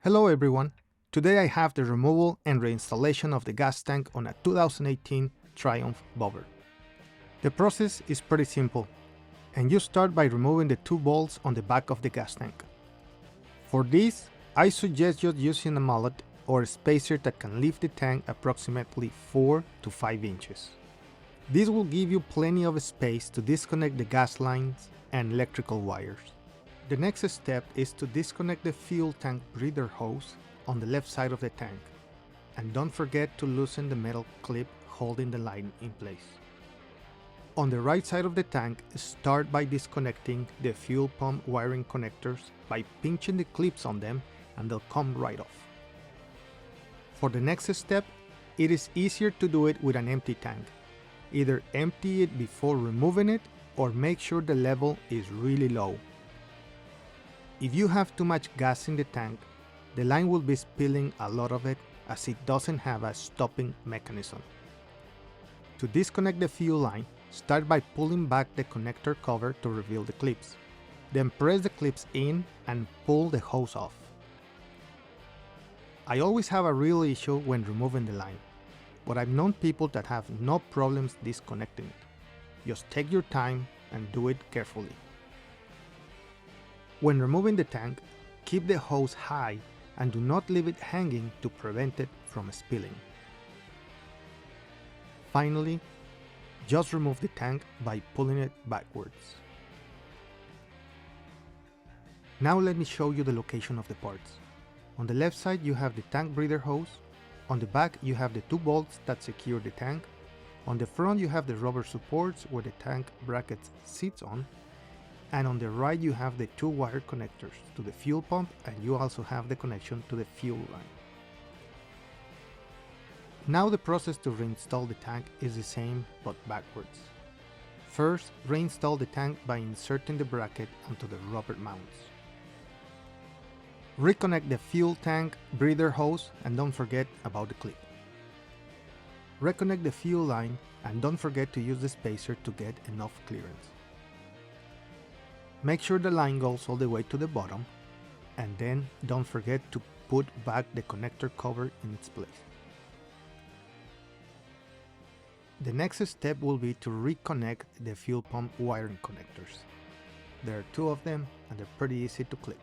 Hello everyone! Today I have the removal and reinstallation of the gas tank on a 2018 Triumph Bobber. The process is pretty simple, and you start by removing the two bolts on the back of the gas tank. For this, I suggest just using a mallet or a spacer that can lift the tank approximately 4 to 5 inches. This will give you plenty of space to disconnect the gas lines and electrical wires. The next step is to disconnect the fuel tank breather hose on the left side of the tank, and don't forget to loosen the metal clip holding the line in place. On the right side of the tank, start by disconnecting the fuel pump wiring connectors by pinching the clips on them and they'll come right off. For the next step, it is easier to do it with an empty tank. Either empty it before removing it or make sure the level is really low. If you have too much gas in the tank, the line will be spilling a lot of it as it doesn't have a stopping mechanism. To disconnect the fuel line, start by pulling back the connector cover to reveal the clips. Then press the clips in and pull the hose off. I always have a real issue when removing the line, but I've known people that have no problems disconnecting it. Just take your time and do it carefully. When removing the tank, keep the hose high and do not leave it hanging to prevent it from spilling. Finally, just remove the tank by pulling it backwards. Now let me show you the location of the parts. On the left side you have the tank breather hose, on the back you have the two bolts that secure the tank, on the front you have the rubber supports where the tank bracket sits on, and on the right you have the two wire connectors to the fuel pump, and you also have the connection to the fuel line. Now the process to reinstall the tank is the same but backwards. First, reinstall the tank by inserting the bracket onto the rubber mounts. Reconnect the fuel tank breather hose and don't forget about the clip. Reconnect the fuel line and don't forget to use the spacer to get enough clearance. Make sure the line goes all the way to the bottom, and then don't forget to put back the connector cover in its place. The next step will be to reconnect the fuel pump wiring connectors. There are two of them and they're pretty easy to click.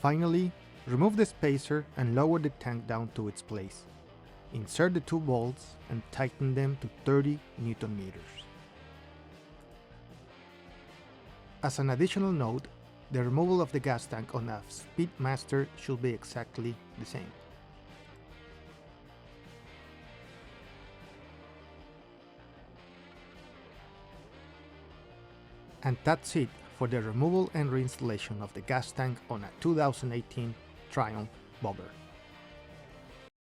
Finally, remove the spacer and lower the tank down to its place. Insert the two bolts and tighten them to 30 Newton meters. As an additional note, the removal of the gas tank on a Speedmaster should be exactly the same. And that's it for the removal and reinstallation of the gas tank on a 2018 Triumph Bobber.